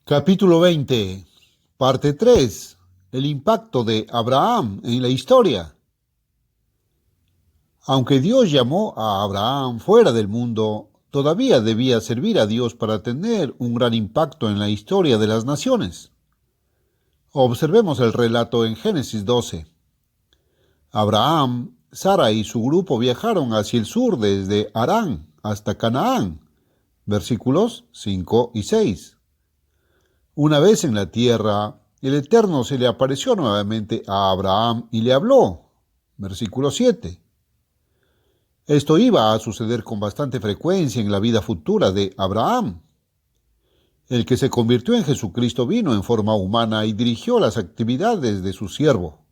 Capítulo 20, parte 3. El impacto de Abraham en la historia. Aunque Dios llamó a Abraham fuera del mundo, todavía debía servir a Dios para tener un gran impacto en la historia de las naciones. Observemos el relato en Génesis 12. Abraham, Sara y su grupo viajaron hacia el sur desde Harán hasta Canaán. Versículos 5 y 6. Una vez en la tierra, el Eterno se le apareció nuevamente a Abraham y le habló. Versículo 7. Esto iba a suceder con bastante frecuencia en la vida futura de Abraham. El que se convirtió en Jesucristo vino en forma humana y dirigió las actividades de su siervo.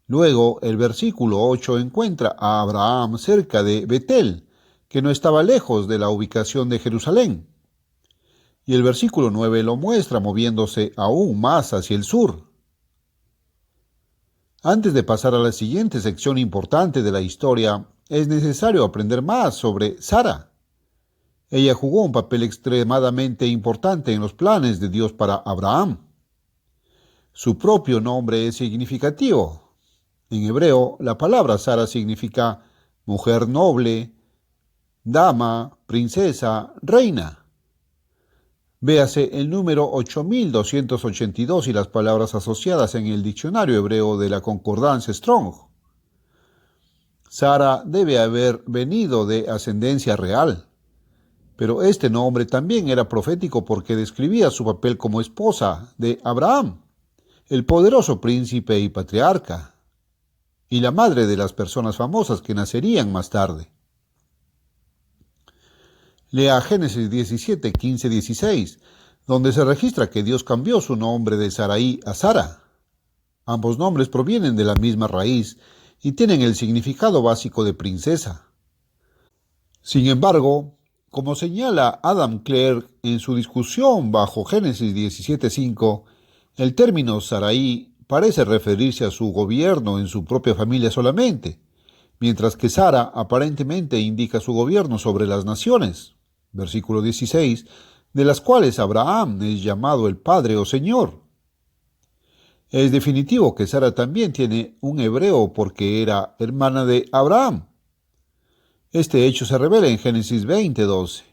Luego, el versículo 8 encuentra a Abraham cerca de Betel, que no estaba lejos de la ubicación de Jerusalén. Y el versículo 9 lo muestra moviéndose aún más hacia el sur. Antes de pasar a la siguiente sección importante de la historia, es necesario aprender más sobre Sara. Ella jugó un papel extremadamente importante en los planes de Dios para Abraham. Su propio nombre es significativo. En hebreo, la palabra Sara significa mujer noble, dama, princesa, reina. Véase el número 8282 y las palabras asociadas en el diccionario hebreo de la Concordancia Strong. Sara debe haber venido de ascendencia real, pero este nombre también era profético porque describía su papel como esposa de Abraham, el poderoso príncipe y patriarca, y la madre de las personas famosas que nacerían más tarde. Lea Génesis 17, 15, 16, donde se registra que Dios cambió su nombre de Sarai a Sara. Ambos nombres provienen de la misma raíz y tienen el significado básico de princesa. Sin embargo, como señala Adam Clarke en su discusión bajo Génesis 17:5, el término Sarai parece referirse a su gobierno en su propia familia solamente, mientras que Sara aparentemente indica su gobierno sobre las naciones. Versículo 16, de las cuales Abraham es llamado el Padre o Señor. Es definitivo que Sara también tiene un hebreo porque era hermana de Abraham. Este hecho se revela en Génesis 20:12.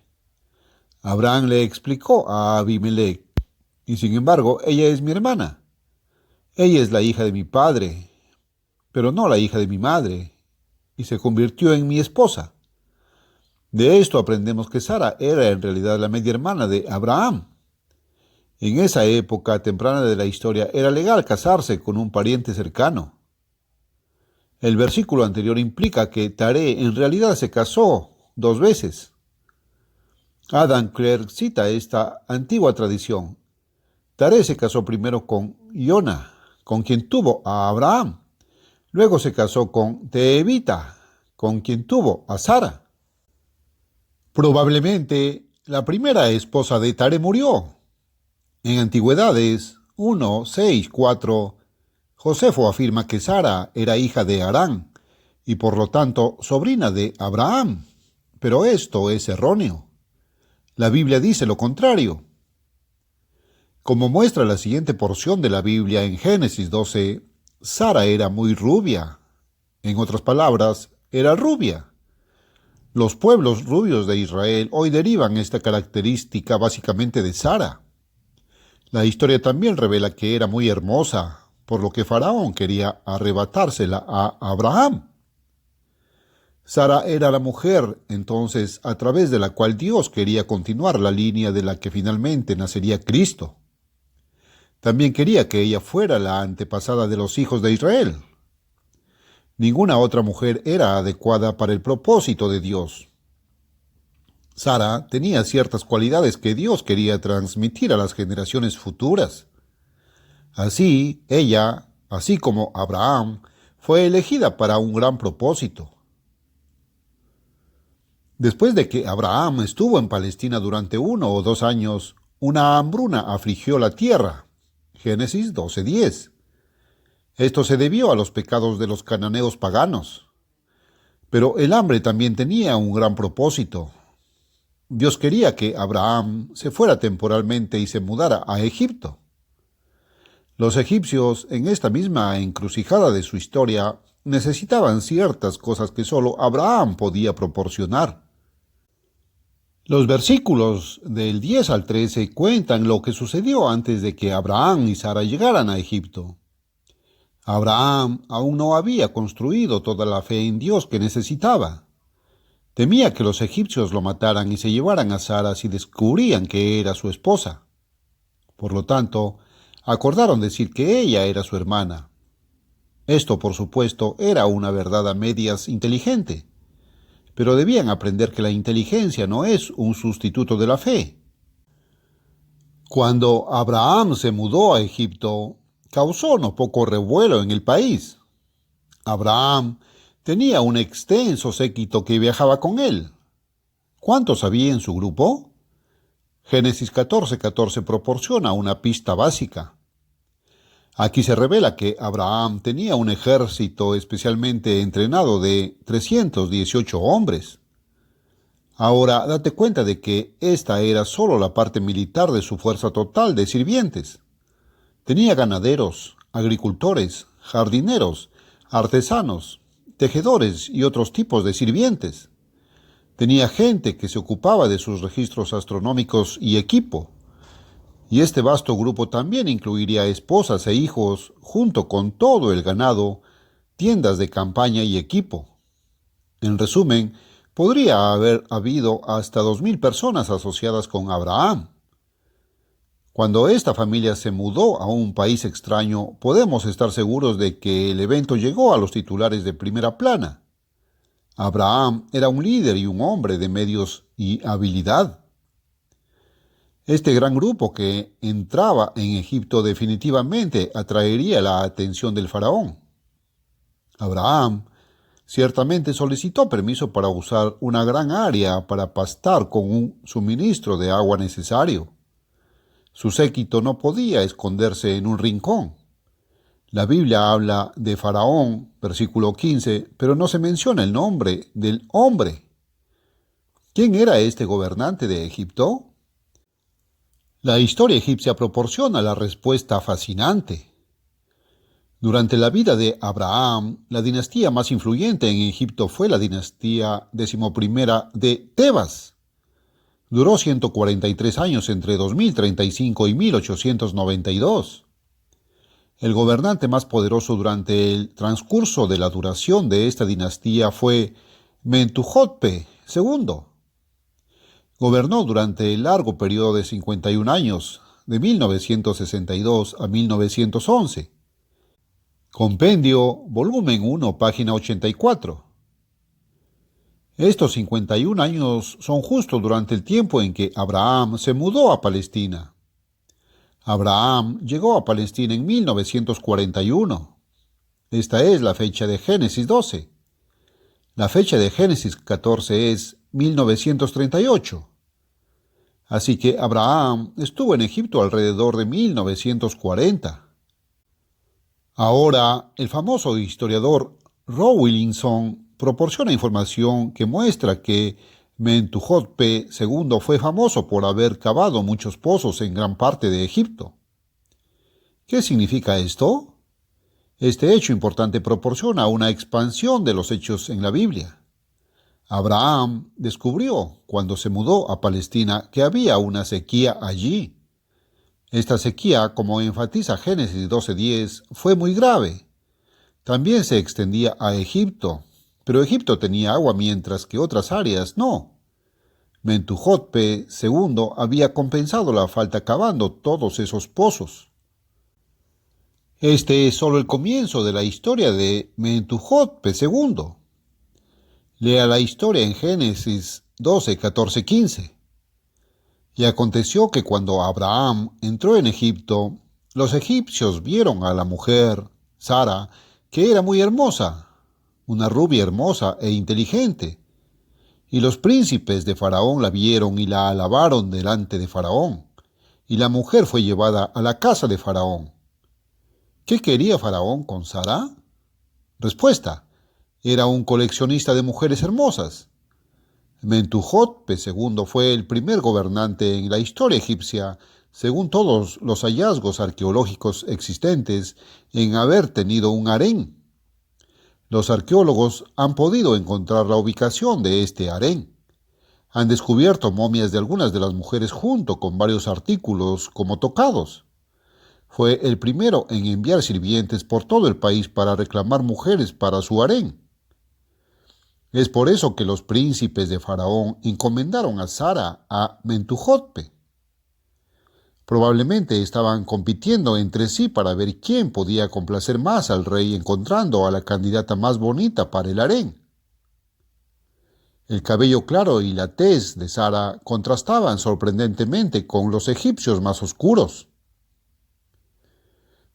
Abraham le explicó a Abimelech, y sin embargo, ella es mi hermana. Ella es la hija de mi padre, pero no la hija de mi madre, y se convirtió en mi esposa. De esto aprendemos que Sara era en realidad la media hermana de Abraham. En esa época temprana de la historia era legal casarse con un pariente cercano. El versículo anterior implica que Taré en realidad se casó 2 veces. Adam Clarke cita esta antigua tradición. Taré se casó primero con Iona, con quien tuvo a Abraham. Luego se casó con Tebita, con quien tuvo a Sara. Probablemente la primera esposa de Taré murió. En Antigüedades 1, 6, 4, Josefo afirma que Sara era hija de Harán y por lo tanto sobrina de Abraham, pero esto es erróneo. La Biblia dice lo contrario. Como muestra la siguiente porción de la Biblia en Génesis 12, Sara era muy rubia. En otras palabras, era rubia. Los pueblos rubios de Israel hoy derivan esta característica básicamente de Sara. La historia también revela que era muy hermosa, por lo que Faraón quería arrebatársela a Abraham. Sara era la mujer, entonces, a través de la cual Dios quería continuar la línea de la que finalmente nacería Cristo. También quería que ella fuera la antepasada de los hijos de Israel. Ninguna otra mujer era adecuada para el propósito de Dios. Sara tenía ciertas cualidades que Dios quería transmitir a las generaciones futuras. Así, ella, así como Abraham, fue elegida para un gran propósito. Después de que Abraham estuvo en Palestina durante 1 o 2 años, una hambruna afligió la tierra. Génesis 12:10. Esto se debió a los pecados de los cananeos paganos. Pero el hambre también tenía un gran propósito. Dios quería que Abraham se fuera temporalmente y se mudara a Egipto. Los egipcios, en esta misma encrucijada de su historia, necesitaban ciertas cosas que solo Abraham podía proporcionar. Los versículos del 10 al 13 cuentan lo que sucedió antes de que Abraham y Sara llegaran a Egipto. Abraham aún no había construido toda la fe en Dios que necesitaba. Temía que los egipcios lo mataran y se llevaran a Sara si descubrían que era su esposa. Por lo tanto, acordaron decir que ella era su hermana. Esto, por supuesto, era una verdad a medias inteligente, pero debían aprender que la inteligencia no es un sustituto de la fe. Cuando Abraham se mudó a Egipto, causó no poco revuelo en el país. Abraham tenía un extenso séquito que viajaba con él. ¿Cuántos había en su grupo? Génesis 14:14 proporciona una pista básica. Aquí se revela que Abraham tenía un ejército especialmente entrenado de 318 hombres. Ahora, date cuenta de que esta era solo la parte militar de su fuerza total de sirvientes. Tenía ganaderos, agricultores, jardineros, artesanos, tejedores y otros tipos de sirvientes. Tenía gente que se ocupaba de sus registros astronómicos y equipo. Y este vasto grupo también incluiría esposas e hijos, junto con todo el ganado, tiendas de campaña y equipo. En resumen, podría haber habido hasta 2000 personas asociadas con Abraham. Cuando esta familia se mudó a un país extraño, podemos estar seguros de que el evento llegó a los titulares de primera plana. Abraham era un líder y un hombre de medios y habilidad. Este gran grupo que entraba en Egipto definitivamente atraería la atención del faraón. Abraham ciertamente solicitó permiso para usar una gran área para pastar con un suministro de agua necesario. Su séquito no podía esconderse en un rincón. La Biblia habla de Faraón, versículo 15, pero no se menciona el nombre del hombre. ¿Quién era este gobernante de Egipto? La historia egipcia proporciona la respuesta fascinante. Durante la vida de Abraham, la dinastía más influyente en Egipto fue la dinastía 11ª de Tebas. Duró 143 años entre 2035 y 1892. El gobernante más poderoso durante el transcurso de la duración de esta dinastía fue Mentuhotep II. Gobernó durante el largo periodo de 51 años, de 1962 a 1911. Compendio, volumen 1, página 84. Estos 51 años son justo durante el tiempo en que Abraham se mudó a Palestina. Abraham llegó a Palestina en 1941. Esta es la fecha de Génesis 12. La fecha de Génesis 14 es 1938. Así que Abraham estuvo en Egipto alrededor de 1940. Ahora, el famoso historiador Rawlinson proporciona información que muestra que Mentuhotep II fue famoso por haber cavado muchos pozos en gran parte de Egipto. ¿Qué significa esto? Este hecho importante proporciona una expansión de los hechos en la Biblia. Abraham descubrió, cuando se mudó a Palestina, que había una sequía allí. Esta sequía, como enfatiza Génesis 12:10, fue muy grave. También se extendía a Egipto, pero Egipto tenía agua mientras que otras áreas no. Mentuhotep II había compensado la falta cavando todos esos pozos. Este es solo el comienzo de la historia de Mentuhotep II. Lea la historia en Génesis 12, 14, 15. Y aconteció que cuando Abraham entró en Egipto, los egipcios vieron a la mujer, Sara, que era muy hermosa, una rubia hermosa e inteligente. Y los príncipes de Faraón la vieron y la alabaron delante de Faraón. Y la mujer fue llevada a la casa de Faraón. ¿Qué quería Faraón con Sara? Respuesta: era un coleccionista de mujeres hermosas. Mentuhotep II fue el primer gobernante en la historia egipcia, según todos los hallazgos arqueológicos existentes, en haber tenido un harén. Los arqueólogos han podido encontrar la ubicación de este harén. Han descubierto momias de algunas de las mujeres junto con varios artículos como tocados. Fue el primero en enviar sirvientes por todo el país para reclamar mujeres para su harén. Es por eso que los príncipes de Faraón encomendaron a Sara a Mentuhotep. Probablemente estaban compitiendo entre sí para ver quién podía complacer más al rey encontrando a la candidata más bonita para el harén. El cabello claro y la tez de Sara contrastaban sorprendentemente con los egipcios más oscuros.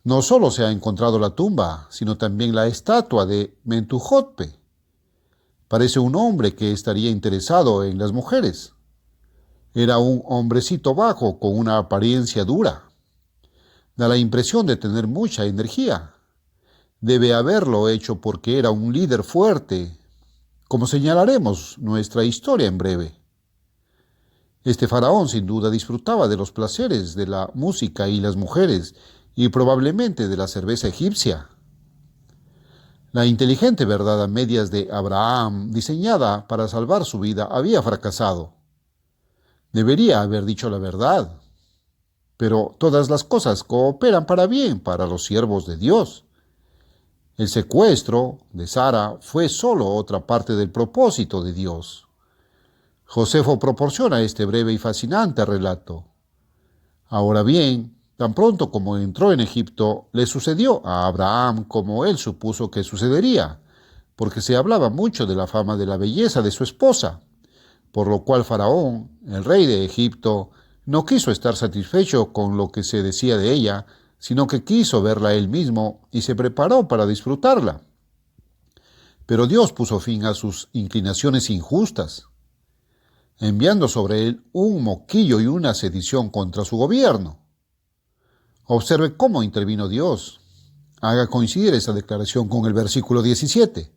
No solo se ha encontrado la tumba, sino también la estatua de Mentuhotep. Parece un hombre que estaría interesado en las mujeres. Era un hombrecito bajo con una apariencia dura. Da la impresión de tener mucha energía. Debe haberlo hecho porque era un líder fuerte, como señalaremos nuestra historia en breve. Este faraón sin duda disfrutaba de los placeres de la música y las mujeres, y probablemente de la cerveza egipcia. La inteligente verdad a medias de Abraham, diseñada para salvar su vida, había fracasado. Debería haber dicho la verdad. Pero todas las cosas cooperan para bien para los siervos de Dios. El secuestro de Sara fue solo otra parte del propósito de Dios. Josefo proporciona este breve y fascinante relato. Ahora bien, tan pronto como entró en Egipto, le sucedió a Abraham como él supuso que sucedería, porque se hablaba mucho de la fama de la belleza de su esposa, por lo cual Faraón, el rey de Egipto, no quiso estar satisfecho con lo que se decía de ella, sino que quiso verla él mismo y se preparó para disfrutarla. Pero Dios puso fin a sus inclinaciones injustas, enviando sobre él un moquillo y una sedición contra su gobierno. Observe cómo intervino Dios. Haga coincidir esa declaración con el versículo 17.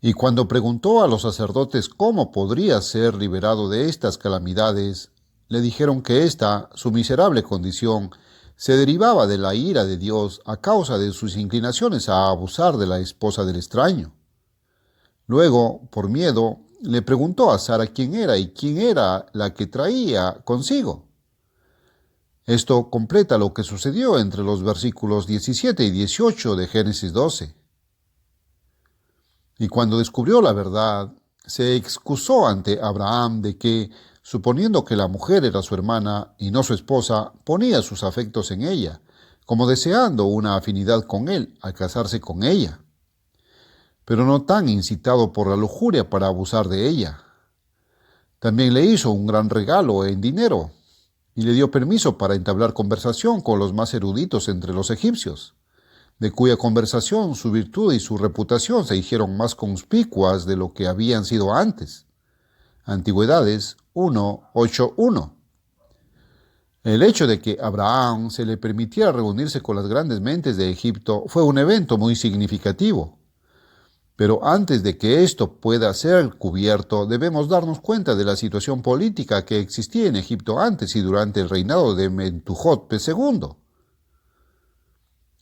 Y cuando preguntó a los sacerdotes cómo podría ser liberado de estas calamidades, le dijeron que su miserable condición, se derivaba de la ira de Dios a causa de sus inclinaciones a abusar de la esposa del extraño. Luego, por miedo, le preguntó a Sara quién era y quién era la que traía consigo. Esto completa lo que sucedió entre los versículos 17 y 18 de Génesis 12. Y cuando descubrió la verdad, se excusó ante Abraham de que, suponiendo que la mujer era su hermana y no su esposa, ponía sus afectos en ella, como deseando una afinidad con él al casarse con ella, pero no tan incitado por la lujuria para abusar de ella. También le hizo un gran regalo en dinero, y le dio permiso para entablar conversación con los más eruditos entre los egipcios, de cuya conversación su virtud y su reputación se hicieron más conspicuas de lo que habían sido antes. Antigüedades 1:8:1. El hecho de que a Abraham se le permitiera reunirse con las grandes mentes de Egipto fue un evento muy significativo. Pero antes de que esto pueda ser cubierto, debemos darnos cuenta de la situación política que existía en Egipto antes y durante el reinado de Mentuhotep II.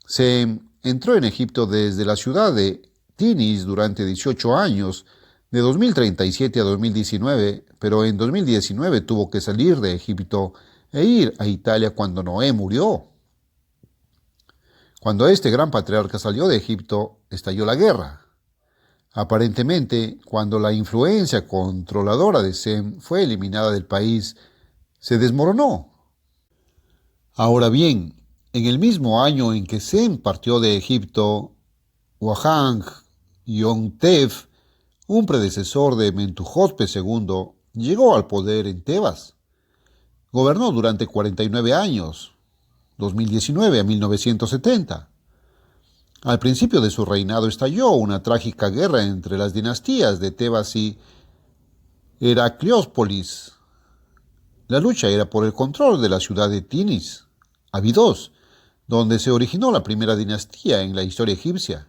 Se entró en Egipto desde la ciudad de Tinis durante 18 años, de 2037 a 2019, pero en 2019 tuvo que salir de Egipto e ir a Italia cuando Noé murió. Cuando este gran patriarca salió de Egipto, estalló la guerra. Aparentemente, cuando la influencia controladora de Sem fue eliminada del país, se desmoronó. Ahora bien, en el mismo año en que Sem partió de Egipto, Wahang Yontef, un predecesor de Mentuhotep II, llegó al poder en Tebas. Gobernó durante 49 años, 2019 a 1970. Al principio de su reinado estalló una trágica guerra entre las dinastías de Tebas y Heracleópolis. La lucha era por el control de la ciudad de Tinis, Abidos, donde se originó la primera dinastía en la historia egipcia.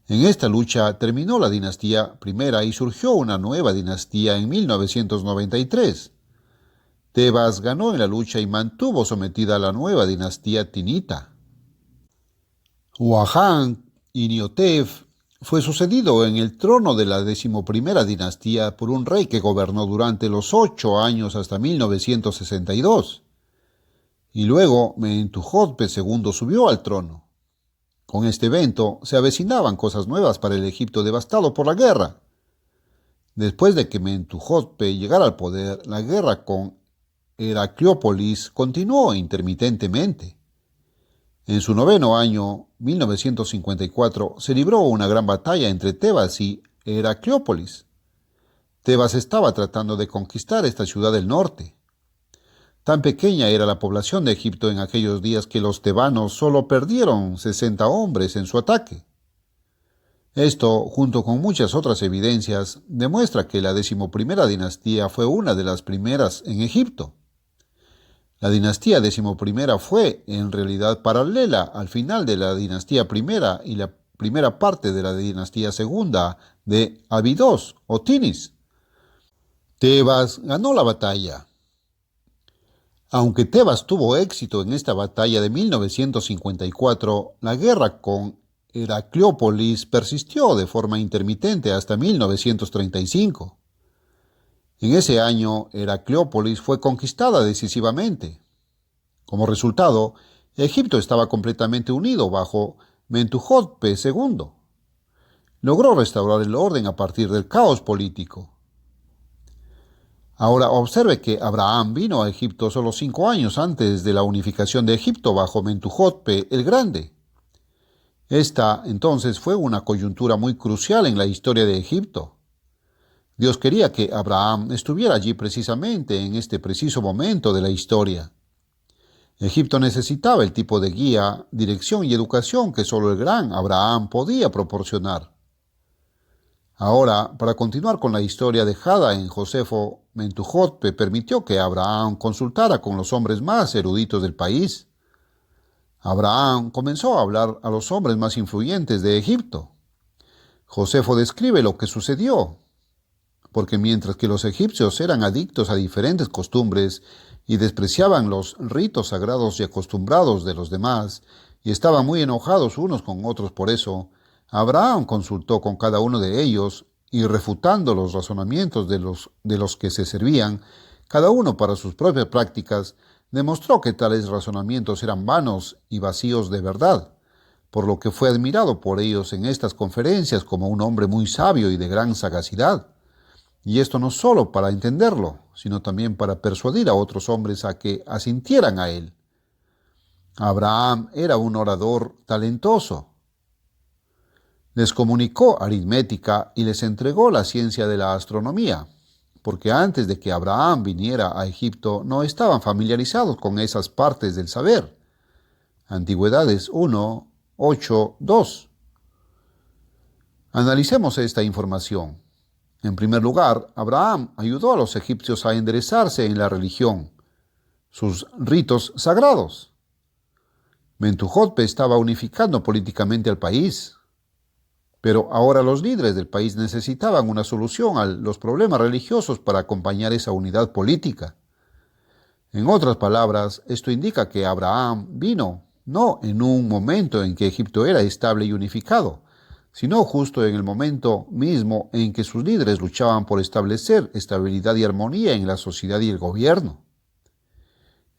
En esta lucha terminó la dinastía primera y surgió una nueva dinastía en 1993. Tebas ganó en la lucha y mantuvo sometida a la nueva dinastía tinita. Huahán Iniotef fue sucedido en el trono de la 11ª dinastía por un rey que gobernó durante los 8 años hasta 1962. Y luego Mentuhotep II subió al trono. Con este evento se avecinaban cosas nuevas para el Egipto devastado por la guerra. Después de que Mentuhotep llegara al poder, la guerra con Heracleópolis continuó intermitentemente. En su 9º año, 1954, se libró una gran batalla entre Tebas y Heracleópolis. Tebas estaba tratando de conquistar esta ciudad del norte. Tan pequeña era la población de Egipto en aquellos días que los tebanos solo perdieron 60 hombres en su ataque. Esto, junto con muchas otras evidencias, demuestra que la 11ª dinastía fue una de las primeras en Egipto. La dinastía 11ª fue, en realidad, paralela al final de la dinastía primera y la primera parte de la dinastía segunda de Abidos o Tinis. Tebas ganó la batalla. Aunque Tebas tuvo éxito en esta batalla de 1954, la guerra con Heracleópolis persistió de forma intermitente hasta 1935. En ese año, Heracleópolis fue conquistada decisivamente. Como resultado, Egipto estaba completamente unido bajo Mentuhotep II. Logró restaurar el orden a partir del caos político. Ahora observe que Abraham vino a Egipto solo 5 años antes de la unificación de Egipto bajo Mentuhotep el Grande. Esta, entonces, fue una coyuntura muy crucial en la historia de Egipto. Dios quería que Abraham estuviera allí precisamente en este preciso momento de la historia. Egipto necesitaba el tipo de guía, dirección y educación que solo el gran Abraham podía proporcionar. Ahora, para continuar con la historia dejada en Josefo, Mentuhotep permitió que Abraham consultara con los hombres más eruditos del país. Abraham comenzó a hablar a los hombres más influyentes de Egipto. Josefo describe lo que sucedió, porque mientras que los egipcios eran adictos a diferentes costumbres y despreciaban los ritos sagrados y acostumbrados de los demás, y estaban muy enojados unos con otros por eso, Abraham consultó con cada uno de ellos y refutando los razonamientos de los que se servían, cada uno para sus propias prácticas, demostró que tales razonamientos eran vanos y vacíos de verdad, por lo que fue admirado por ellos en estas conferencias como un hombre muy sabio y de gran sagacidad. Y esto no solo para entenderlo, sino también para persuadir a otros hombres a que asintieran a él. Abraham era un orador talentoso. Les comunicó aritmética y les entregó la ciencia de la astronomía, porque antes de que Abraham viniera a Egipto no estaban familiarizados con esas partes del saber. Antigüedades 1, 8, 2. Analicemos esta información. En primer lugar, Abraham ayudó a los egipcios a enderezarse en la religión, sus ritos sagrados. Mentuhotep estaba unificando políticamente al país, pero ahora los líderes del país necesitaban una solución a los problemas religiosos para acompañar esa unidad política. En otras palabras, esto indica que Abraham vino no en un momento en que Egipto era estable y unificado, sino justo en el momento mismo en que sus líderes luchaban por establecer estabilidad y armonía en la sociedad y el gobierno.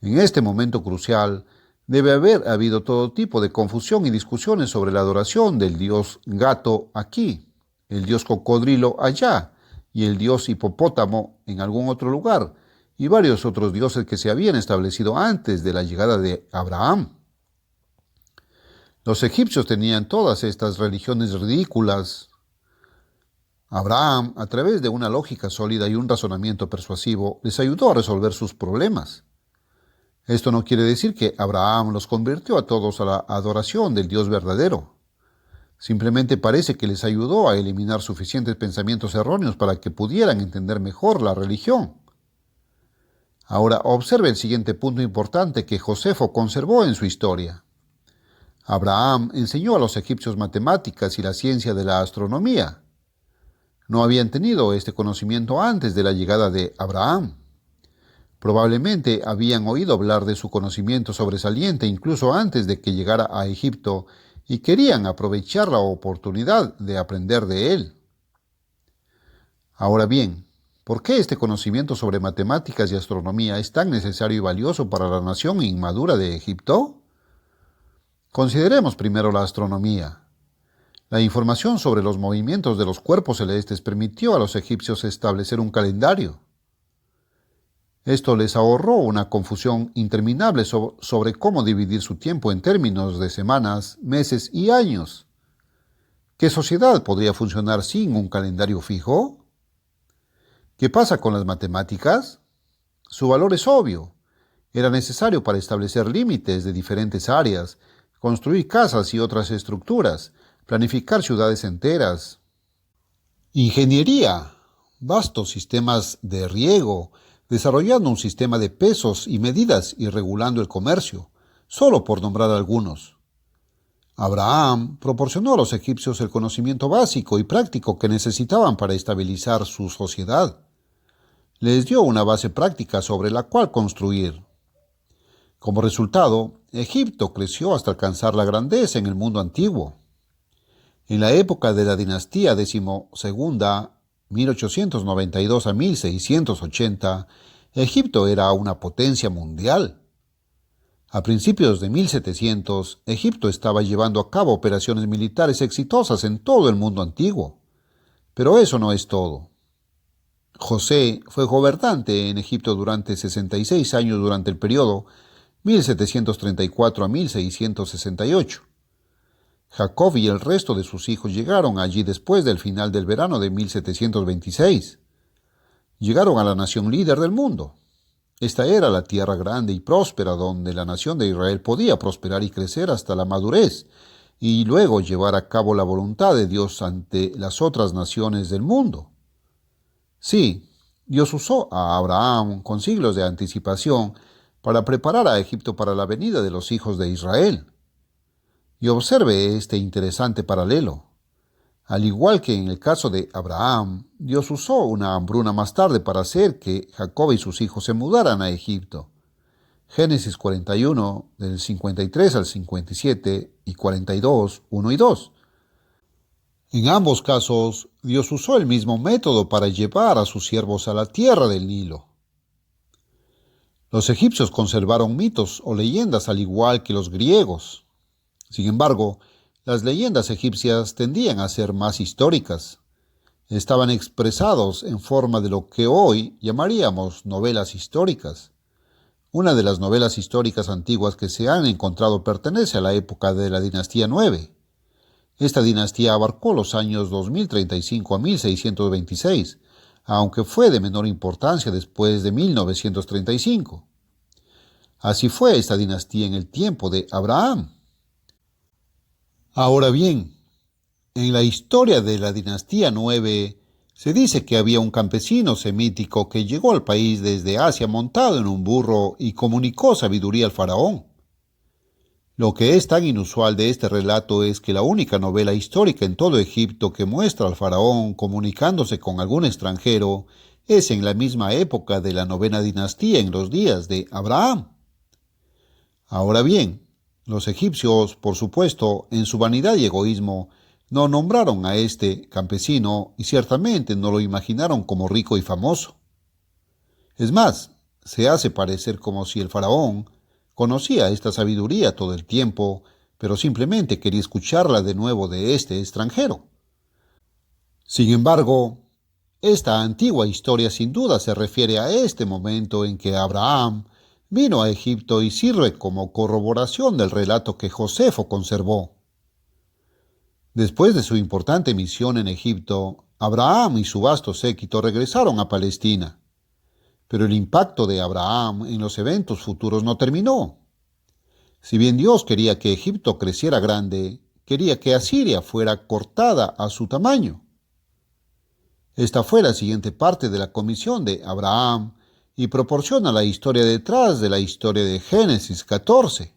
En este momento crucial, debe haber habido todo tipo de confusión y discusiones sobre la adoración del dios gato aquí, el dios cocodrilo allá y el dios hipopótamo en algún otro lugar, y varios otros dioses que se habían establecido antes de la llegada de Abraham. Los egipcios tenían todas estas religiones ridículas. Abraham, a través de una lógica sólida y un razonamiento persuasivo, les ayudó a resolver sus problemas. Esto no quiere decir que Abraham los convirtió a todos a la adoración del Dios verdadero. Simplemente parece que les ayudó a eliminar suficientes pensamientos erróneos para que pudieran entender mejor la religión. Ahora observe el siguiente punto importante que Josefo conservó en su historia. Abraham enseñó a los egipcios matemáticas y la ciencia de la astronomía. No habían tenido este conocimiento antes de la llegada de Abraham. Probablemente habían oído hablar de su conocimiento sobresaliente incluso antes de que llegara a Egipto y querían aprovechar la oportunidad de aprender de él. Ahora bien, ¿por qué este conocimiento sobre matemáticas y astronomía es tan necesario y valioso para la nación inmadura de Egipto? Consideremos primero la astronomía. La información sobre los movimientos de los cuerpos celestes permitió a los egipcios establecer un calendario. Esto les ahorró una confusión interminable sobre cómo dividir su tiempo en términos de semanas, meses y años. ¿Qué sociedad podría funcionar sin un calendario fijo? ¿Qué pasa con las matemáticas? Su valor es obvio. Era necesario para establecer límites de diferentes áreas, construir casas y otras estructuras, planificar ciudades enteras. Ingeniería, vastos sistemas de riego, desarrollando un sistema de pesos y medidas y regulando el comercio, solo por nombrar algunos. Abraham proporcionó a los egipcios el conocimiento básico y práctico que necesitaban para estabilizar su sociedad. Les dio una base práctica sobre la cual construir. Como resultado, Egipto creció hasta alcanzar la grandeza en el mundo antiguo. En la época de la dinastía decimosegunda, 1892 a 1680, Egipto era una potencia mundial. A principios de 1700, Egipto estaba llevando a cabo operaciones militares exitosas en todo el mundo antiguo. Pero eso no es todo. José fue gobernante en Egipto durante 66 años durante el periodo 1734 a 1668. Jacob y el resto de sus hijos llegaron allí después del final del verano de 1726. Llegaron a la nación líder del mundo. Esta era la tierra grande y próspera donde la nación de Israel podía prosperar y crecer hasta la madurez y luego llevar a cabo la voluntad de Dios ante las otras naciones del mundo. Sí, Dios usó a Abraham con siglos de anticipación para preparar a Egipto para la venida de los hijos de Israel. Y observe este interesante paralelo. Al igual que en el caso de Abraham, Dios usó una hambruna más tarde para hacer que Jacob y sus hijos se mudaran a Egipto. Génesis 41, del 53 al 57 y 42, 1 y 2. En ambos casos, Dios usó el mismo método para llevar a sus siervos a la tierra del Nilo. Los egipcios conservaron mitos o leyendas al igual que los griegos. Sin embargo, las leyendas egipcias tendían a ser más históricas. Estaban expresados en forma de lo que hoy llamaríamos novelas históricas. Una de las novelas históricas antiguas que se han encontrado pertenece a la época de la dinastía 9. Esta dinastía abarcó los años 2035 a 1626, aunque fue de menor importancia después de 1935. Así fue esta dinastía en el tiempo de Abraham. Ahora bien, en la historia de la dinastía 9 se dice que había un campesino semítico que llegó al país desde Asia montado en un burro y comunicó sabiduría al faraón. Lo que es tan inusual de este relato es que la única novela histórica en todo Egipto que muestra al faraón comunicándose con algún extranjero es en la misma época de la 9ª dinastía en los días de Abraham. Ahora bien, los egipcios, por supuesto, en su vanidad y egoísmo, no nombraron a este campesino y ciertamente no lo imaginaron como rico y famoso. Es más, se hace parecer como si el faraón conocía esta sabiduría todo el tiempo, pero simplemente quería escucharla de nuevo de este extranjero. Sin embargo, esta antigua historia sin duda se refiere a este momento en que Abraham vino a Egipto y sirve como corroboración del relato que Josefo conservó. Después de su importante misión en Egipto, Abraham y su vasto séquito regresaron a Palestina. Pero el impacto de Abraham en los eventos futuros no terminó. Si bien Dios quería que Egipto creciera grande, quería que Asiria fuera cortada a su tamaño. Esta fue la siguiente parte de la comisión de Abraham y proporciona la historia detrás de la historia de Génesis 14.